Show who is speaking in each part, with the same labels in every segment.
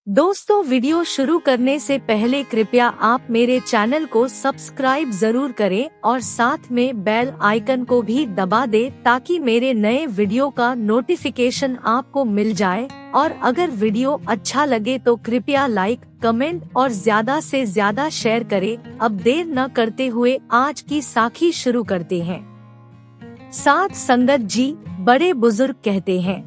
Speaker 1: दोस्तों, वीडियो शुरू करने से पहले कृपया आप मेरे चैनल को सब्सक्राइब जरूर करें और साथ में बेल आइकन को भी दबा दें ताकि मेरे नए वीडियो का नोटिफिकेशन आपको मिल जाए। और अगर वीडियो अच्छा लगे तो कृपया लाइक, कमेंट और ज्यादा से ज्यादा शेयर करें। अब देर न करते हुए आज की साखी शुरू करते हैं। साध संगत जी, बड़े बुजुर्ग कहते हैं,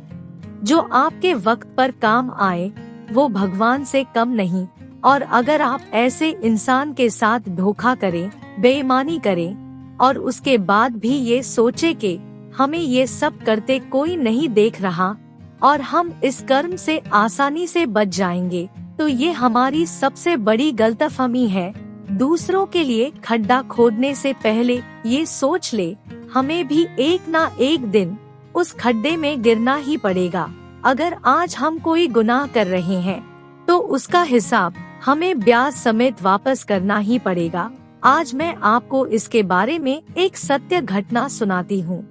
Speaker 1: जो आपके वक्त पर काम आए वो भगवान से कम नहीं। और अगर आप ऐसे इंसान के साथ धोखा करें, बेईमानी करें और उसके बाद भी ये सोचे कि हमें ये सब करते कोई नहीं देख रहा और हम इस कर्म से आसानी से बच जाएंगे, तो ये हमारी सबसे बड़ी गलतफहमी है। दूसरों के लिए खड्डा खोदने से पहले ये सोच ले, हमें भी एक ना एक दिन उस खड्डे में गिरना ही पड़ेगा। अगर आज हम कोई गुनाह कर रहे हैं तो उसका हिसाब हमें ब्याज समेत वापस करना ही पड़ेगा। आज मैं आपको इसके बारे में एक सत्य घटना सुनाती हूँ।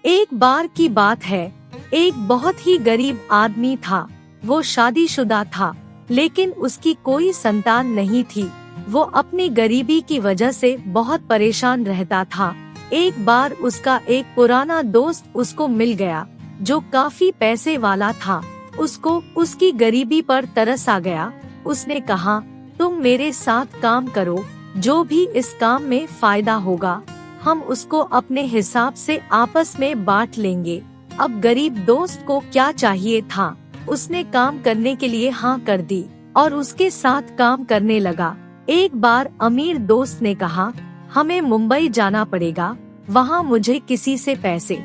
Speaker 1: एक बार की बात है, एक बहुत ही गरीब आदमी था। वो शादीशुदा था लेकिन उसकी कोई संतान नहीं थी। वो अपनी गरीबी की वजह से बहुत परेशान रहता था। एक बार उसका एक पुराना दोस्त उसको मिल गया जो काफी पैसे वाला था। उसको उसकी गरीबी पर तरस आ गया। उसने कहा, तुम मेरे साथ काम करो, जो भी इस काम में फायदा होगा हम उसको अपने हिसाब से आपस में बांट लेंगे। अब गरीब दोस्त को क्या चाहिए था, उसने काम करने के लिए हाँ कर दी और उसके साथ काम करने लगा। एक बार अमीर दोस्त ने कहा, हमें मुंबई जाना पड़ेगा, वहाँ मुझे किसी से पैसे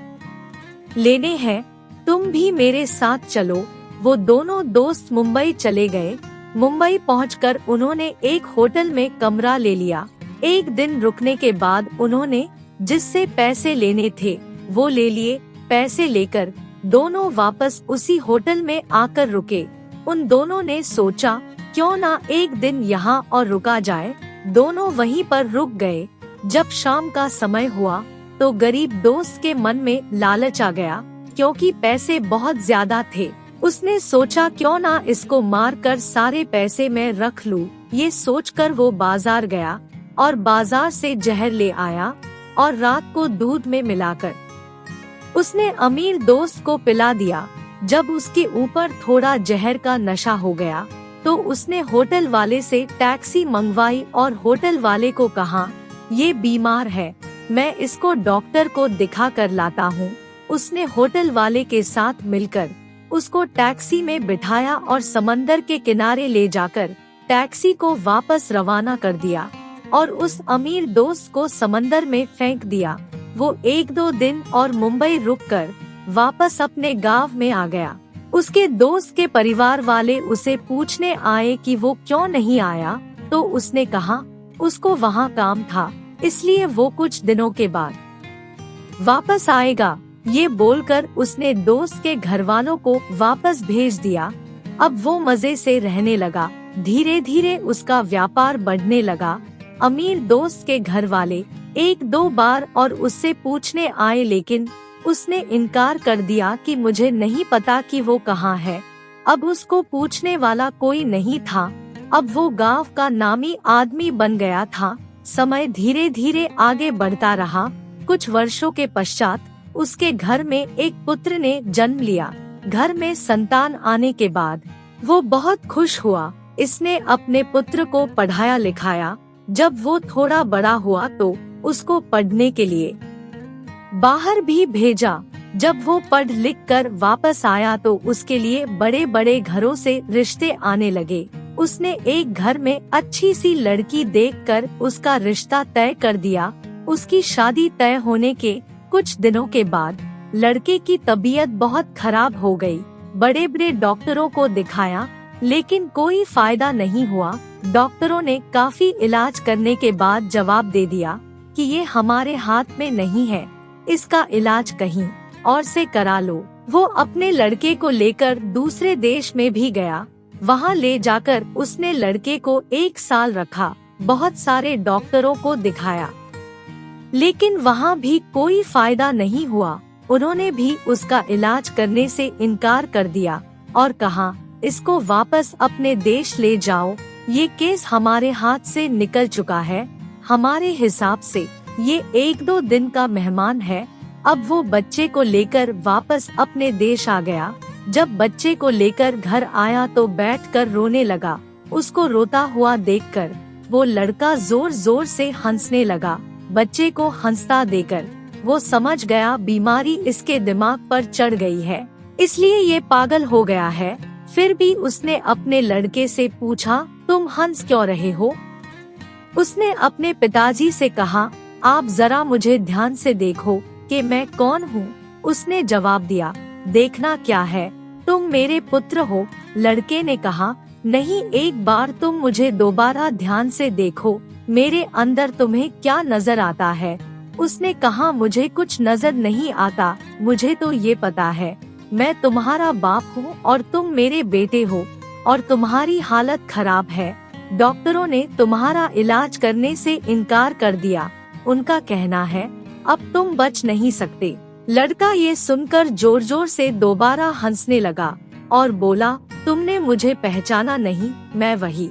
Speaker 1: लेने हैं, तुम भी मेरे साथ चलो। वो दोनों दोस्त मुंबई चले गए। मुंबई पहुंचकर उन्होंने एक होटल में कमरा ले लिया। एक दिन रुकने के बाद उन्होंने जिससे पैसे लेने थे वो ले लिए। पैसे लेकर दोनों वापस उसी होटल में आकर रुके। उन दोनों ने सोचा, क्यों ना एक दिन यहाँ और रुका जाए। दोनों वहीं पर रुक गए। जब शाम का समय हुआ तो गरीब दोस्त के मन में लालच आ गया, क्योंकि पैसे बहुत ज्यादा थे। उसने सोचा, क्यों ना इसको मार कर सारे पैसे मैं रख लूं। ये सोचकर वो बाजार गया और बाजार से जहर ले आया और रात को दूध में मिलाकर उसने अमीर दोस्त को पिला दिया। जब उसके ऊपर थोड़ा जहर का नशा हो गया तो उसने होटल वाले से टैक्सी मंगवाई और होटल वाले को कहा, ये बीमार है, मैं इसको डॉक्टर को दिखा कर लाता हूँ। उसने होटल वाले के साथ मिलकर उसको टैक्सी में बिठाया और समंदर के किनारे ले जाकर टैक्सी को वापस रवाना कर दिया और उस अमीर दोस्त को समंदर में फेंक दिया। वो 1-2 दिन और मुंबई रुककर वापस अपने गांव में आ गया। उसके दोस्त के परिवार वाले उसे पूछने आए कि वो क्यों नहीं आया, तो उसने कहा उसको वहाँ काम था, इसलिए वो कुछ दिनों के बाद वापस आएगा। ये बोलकर उसने दोस्त के घर वालों को वापस भेज दिया। अब वो मजे से रहने लगा। धीरे धीरे उसका व्यापार बढ़ने लगा। अमीर दोस्त के घर वाले 1-2 बार और उससे पूछने आए, लेकिन उसने इनकार कर दिया कि मुझे नहीं पता कि वो कहाँ है। अब उसको पूछने वाला कोई नहीं था। अब वो गांव का नामी आदमी बन गया था। समय धीरे धीरे आगे बढ़ता रहा। कुछ वर्षों के पश्चात उसके घर में एक पुत्र ने जन्म लिया। घर में संतान आने के बाद वो बहुत खुश हुआ। इसने अपने पुत्र को पढ़ाया लिखाया। जब वो थोड़ा बड़ा हुआ तो उसको पढ़ने के लिए बाहर भी भेजा। जब वो पढ़ लिख कर वापस आया तो उसके लिए बड़े बड़े घरों से रिश्ते आने लगे। उसने एक घर में अच्छी सी लड़की देखकर उसका रिश्ता तय कर दिया। उसकी शादी तय होने के कुछ दिनों के बाद लड़के की तबीयत बहुत खराब हो गई। बड़े बड़े डॉक्टरों को दिखाया लेकिन कोई फायदा नहीं हुआ। डॉक्टरों ने काफी इलाज करने के बाद जवाब दे दिया कि ये हमारे हाथ में नहीं है, इसका इलाज कहीं और से करा लो। वो अपने लड़के को लेकर दूसरे देश में भी गया। वहाँ ले जाकर उसने लड़के को 1 साल रखा। बहुत सारे डॉक्टरों को दिखाया लेकिन वहाँ भी कोई फायदा नहीं हुआ। उन्होंने भी उसका इलाज करने से इनकार कर दिया और कहा, इसको वापस अपने देश ले जाओ। ये केस हमारे हाथ से निकल चुका है। हमारे हिसाब से ये 1-2 दिन का मेहमान है। अब वो बच्चे को लेकर वापस अपने देश आ गया। जब बच्चे को लेकर घर आया तो बैठकर रोने लगा। उसको रोता हुआ देखकर वो लड़का जोर जोर से हंसने लगा। बच्चे को हंसता देकर वो समझ गया बीमारी इसके दिमाग पर चढ़ गई है, इसलिए ये पागल हो गया है। फिर भी उसने अपने लड़के से पूछा, तुम हंस क्यों रहे हो? उसने अपने पिताजी से कहा, आप जरा मुझे ध्यान से देखो कि मैं कौन हूँ। उसने जवाब दिया, देखना क्या है, तुम मेरे पुत्र हो। लड़के ने कहा, नहीं, एक बार तुम मुझे दोबारा ध्यान से देखो, मेरे अंदर तुम्हें क्या नजर आता है? उसने कहा, मुझे कुछ नजर नहीं आता, मुझे तो ये पता है मैं तुम्हारा बाप हूँ और तुम मेरे बेटे हो और तुम्हारी हालत खराब है। डॉक्टरों ने तुम्हारा इलाज करने से इनकार कर दिया। उनका कहना है अब तुम बच नहीं सकते। लड़का ये सुनकर जोर जोर से दोबारा हंसने लगा और बोला, तुमने मुझे पहचाना नहीं, मैं वही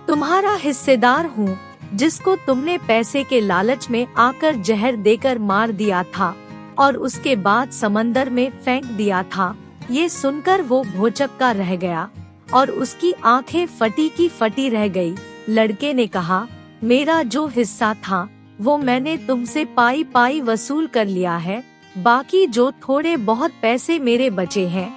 Speaker 1: तुम्हारा हिस्सेदार हूँ जिसको तुमने पैसे के लालच में आकर जहर देकर मार दिया था और उसके बाद समंदर में फेंक दिया था। ये सुनकर वो भौचक्का रह गया और उसकी आंखें फटी की फटी रह गई। लड़के ने कहा, मेरा जो हिस्सा था वो मैंने तुमसे पाई पाई वसूल कर लिया है, बाकी जो थोड़े बहुत पैसे मेरे बचे हैं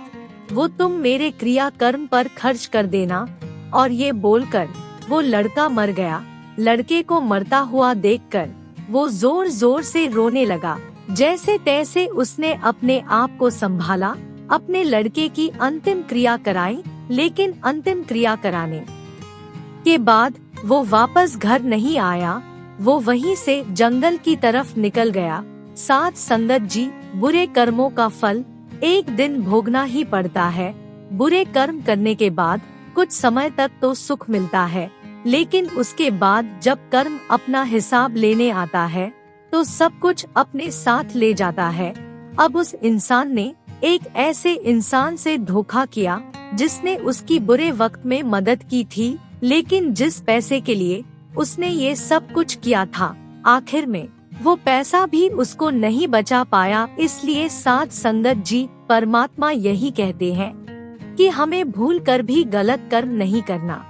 Speaker 1: वो तुम मेरे क्रिया कर्म पर खर्च कर देना। और ये बोलकर वो लड़का मर गया। लड़के को मरता हुआ देखकर वो जोर जोर से रोने लगा। जैसे तैसे उसने अपने आप को संभाला, अपने लड़के की अंतिम क्रिया कराई। लेकिन अंतिम क्रिया कराने के बाद वो वापस घर नहीं आया, वो वहीं से जंगल की तरफ निकल गया। साथ संगत जी, बुरे कर्मों का फल एक दिन भोगना ही पड़ता है। बुरे कर्म करने के बाद कुछ समय तक तो सुख मिलता है, लेकिन उसके बाद जब कर्म अपना हिसाब लेने आता है तो सब कुछ अपने साथ ले जाता है। अब उस इंसान ने एक ऐसे इंसान से धोखा किया जिसने उसकी बुरे वक्त में मदद की थी, लेकिन जिस पैसे के लिए उसने ये सब कुछ किया था, आखिर में वो पैसा भी उसको नहीं बचा पाया। इसलिए साध संगत जी, परमात्मा यही कहते हैं कि हमें भूल कर भी गलत कर्म नहीं करना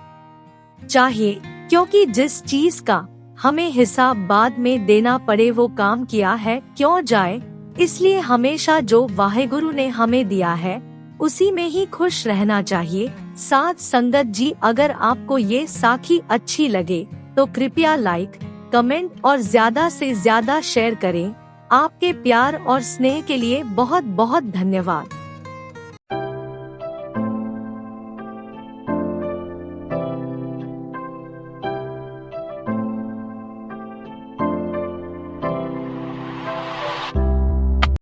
Speaker 1: चाहिए, क्योंकि जिस चीज का हमें हिसाब बाद में देना पड़े वो काम किया है क्यों जाए। इसलिए हमेशा जो वाहेगुरु ने हमें दिया है उसी में ही खुश रहना चाहिए। साथ संगत जी, अगर आपको ये साखी अच्छी लगे तो कृपया लाइक, कमेंट और ज्यादा से ज्यादा शेयर करें। आपके प्यार और स्नेह के लिए बहुत बहुत धन्यवाद।